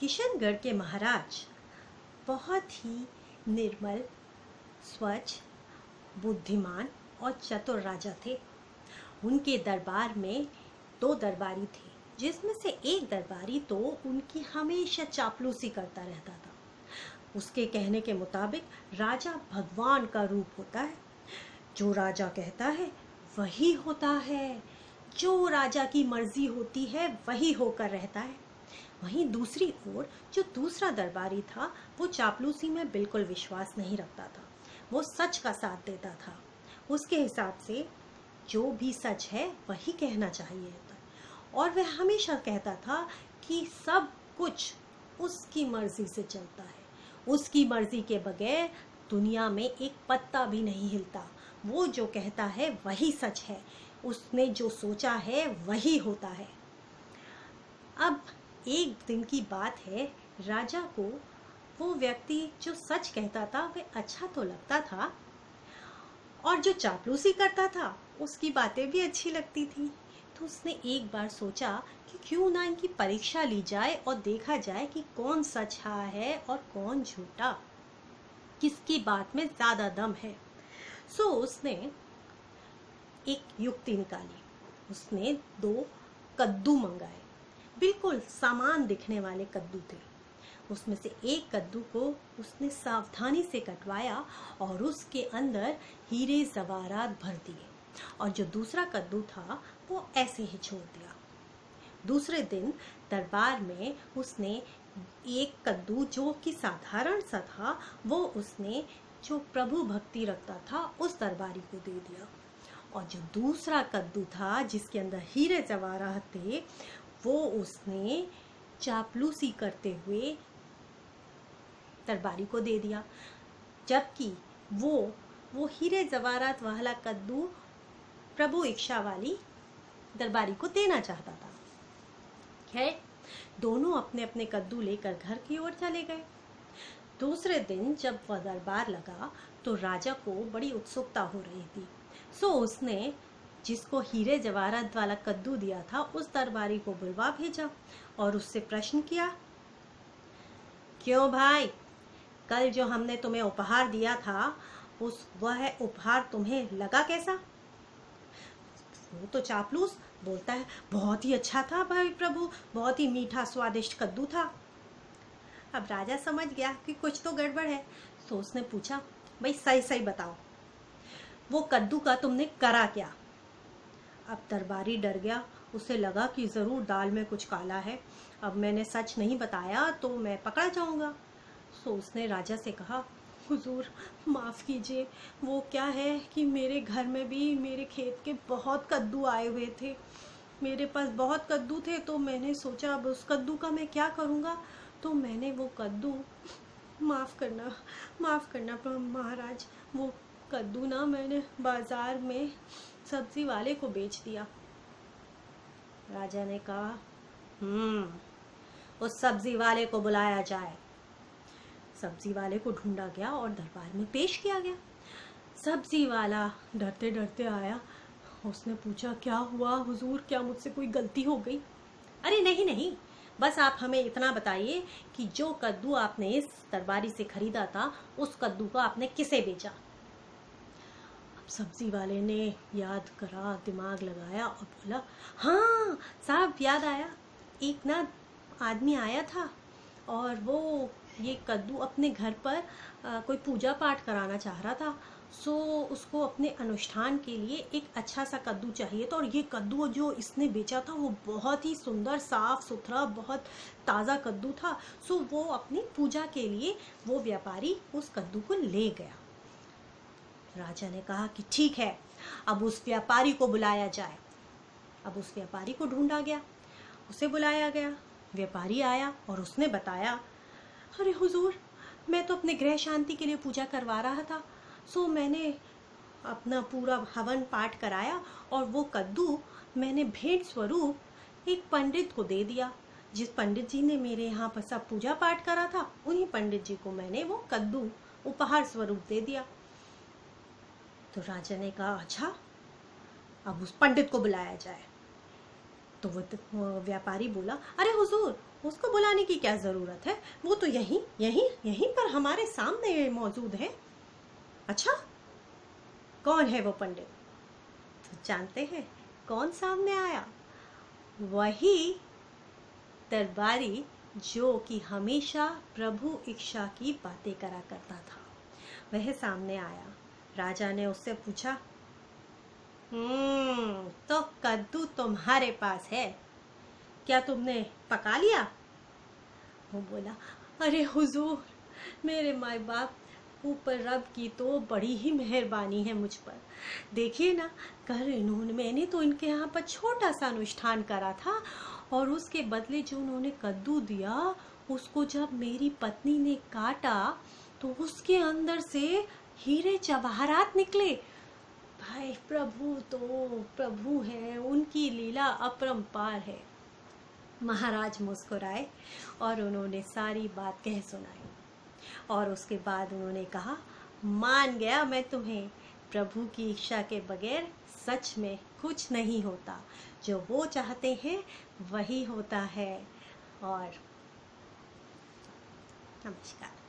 किशनगढ़ के महाराज बहुत ही निर्मल, स्वच्छ, बुद्धिमान और चतुर राजा थे। उनके दरबार में 2 दरबारी थे, जिसमें से एक दरबारी तो उनकी हमेशा चापलूसी करता रहता था। उसके कहने के मुताबिक राजा भगवान का रूप होता है। जो राजा कहता है वही होता है, जो राजा की मर्जी होती है वही होकर रहता है। वहीं दूसरी ओर जो दूसरा दरबारी था वो चापलूसी में बिल्कुल विश्वास नहीं रखता था। वो सच का साथ देता था। उसके हिसाब से जो भी सच है वही कहना चाहिए था, और वह हमेशा कहता था कि सब कुछ उसकी मर्जी से चलता है। उसकी मर्जी के बगैर दुनिया में एक पत्ता भी नहीं हिलता। वो जो कहता है वही सच है। उसने जो सोचा है वही होता है। अब एक दिन की बात है, राजा को वो व्यक्ति जो सच कहता था वह अच्छा तो लगता था, और जो चापलूसी करता था उसकी बातें भी अच्छी लगती थी। तो उसने एक बार सोचा कि क्यों ना इनकी परीक्षा ली जाए और देखा जाए कि कौन सच्चा है और कौन झूठा, किसकी बात में ज्यादा दम है। सो उसने एक युक्ति निकाली। उसने 2 कद्दू मंगाए। बिल्कुल सामान दिखने वाले कद्दू थे। उसमें से एक कद्दू को उसने सावधानी से कटवाया और उसके अंदर हीरे जवाहरात भर दिए, और जो दूसरा कद्दू था वो ऐसे ही छोड़ दिया। दूसरे दिन दरबार में उसने एक कद्दू जो कि साधारण सा था वो उसने जो प्रभु भक्ति रखता था उस दरबारी को दे दिया, और जो दूसरा कद्दू था जिसके अंदर हीरे जवाहरात थे वो उसने चापलूसी करते हुए दरबारी को दे दिया। जबकि वो हीरे जवाहरात वाला कद्दू प्रभु इच्छा वाली दरबारी को देना चाहता था। खैर, दोनों अपने अपने कद्दू लेकर घर की ओर चले गए। दूसरे दिन जब वह दरबार लगा तो राजा को बड़ी उत्सुकता हो रही थी। सो उसने जिसको हीरे जवाहरात वाला कद्दू दिया था उस दरबारी को बुलवा भेजा और उससे प्रश्न किया, क्यों भाई, कल जो हमने तुम्हें उपहार दिया था वह उपहार तुम्हें लगा कैसा? वो तो चापलूस बोलता है, बहुत ही अच्छा था भाई प्रभु, बहुत ही मीठा स्वादिष्ट कद्दू था। अब राजा समझ गया कि कुछ तो गड़बड़ है, तो उसने पूछा, भाई सही सही बताओ, वो कद्दू का तुमने करा क्या? अब दरबारी डर गया। उसे लगा कि जरूर दाल में कुछ काला है। अब मैंने सच नहीं बताया तो मैं पकड़ा जाऊंगा। तो उसने राजा से कहा, हुजूर माफ़ कीजिए, वो क्या है कि मेरे घर में भी मेरे खेत के बहुत कद्दू आए हुए थे। मेरे पास बहुत कद्दू थे तो मैंने सोचा अब उस कद्दू का मैं क्या करूँगा, तो मैंने वो कद्दू, माफ़ करना महाराज, वो कद्दू ना मैंने बाज़ार में सब्जी वाले को बेच दिया। राजा ने कहा, उस सब्जी वाले को बुलाया जाए। सब्जी वाले को ढूंढा गया और दरबार में पेश किया गया। सब्जी वाला डरते डरते आया। उसने पूछा, क्या हुआ हुजूर, क्या मुझसे कोई गलती हो गई? अरे नहीं नहीं, बस आप हमें इतना बताइए कि जो कद्दू आपने इस दरबारी से खरीदा था उस कद्दू को आपने किसे बेचा? अब सब्जी वाले ने याद करा, दिमाग लगाया और बोला, हाँ साहब याद आया, एक ना आदमी आया था और वो ये कद्दू अपने घर पर कोई पूजा पाठ कराना चाह रहा था। सो उसको अपने अनुष्ठान के लिए एक अच्छा सा कद्दू चाहिए था, और ये कद्दू जो इसने बेचा था वो बहुत ही सुंदर, साफ सुथरा, बहुत ताज़ा कद्दू था। सो वो अपनी पूजा के लिए वो व्यापारी उस कद्दू को ले गया। राजा ने कहा कि ठीक है, अब उस व्यापारी को बुलाया जाए। अब उस व्यापारी को ढूंढा गया, उसे बुलाया गया। व्यापारी आया और उसने बताया, अरे हुजूर, मैं तो अपने गृह शांति के लिए पूजा करवा रहा था, सो मैंने अपना पूरा हवन पाठ कराया और वो कद्दू मैंने भेंट स्वरूप एक पंडित को दे दिया। जिस पंडित जी ने मेरे यहाँ पर सब पूजा पाठ करा था उन्हीं पंडित जी को मैंने वो कद्दू उपहार स्वरूप दे दिया। तो राजा ने कहा, अच्छा, अब उस पंडित को बुलाया जाए। तो वो व्यापारी बोला, अरे हुजूर, उसको बुलाने की क्या जरूरत है, वो तो यहीं यहीं यहीं पर हमारे सामने मौजूद है। अच्छा, कौन है वो पंडित? तो जानते हैं कौन सामने आया? वही दरबारी जो कि हमेशा प्रभु इच्छा की बातें करा करता था, वह सामने आया। राजा ने उससे पूछा, तो कद्दू तुम्हारे पास है, क्या तुमने पका लिया? वो बोला, अरे हुजूर, मेरे माँ बाप ऊपर रब की तो बड़ी ही मेहरबानी है मुझ पर। देखिए ना, मैंने तो इनके यहाँ पर छोटा सा अनुष्ठान करा था, और उसके बदले जो उन्होंने कद्दू दिया, उसको जब मेरी पत्नी ने काटा तो उसके अंदर से हीरे जवाहरात निकले। भाई, प्रभु तो प्रभु है, उनकी लीला अपरंपार है। महाराज मुस्कुराए और उन्होंने सारी बात कह सुनाई, और उसके बाद उन्होंने कहा, मान गया मैं तुम्हें, प्रभु की इच्छा के बगैर सच में कुछ नहीं होता, जो वो चाहते हैं वही होता है। और नमस्कार।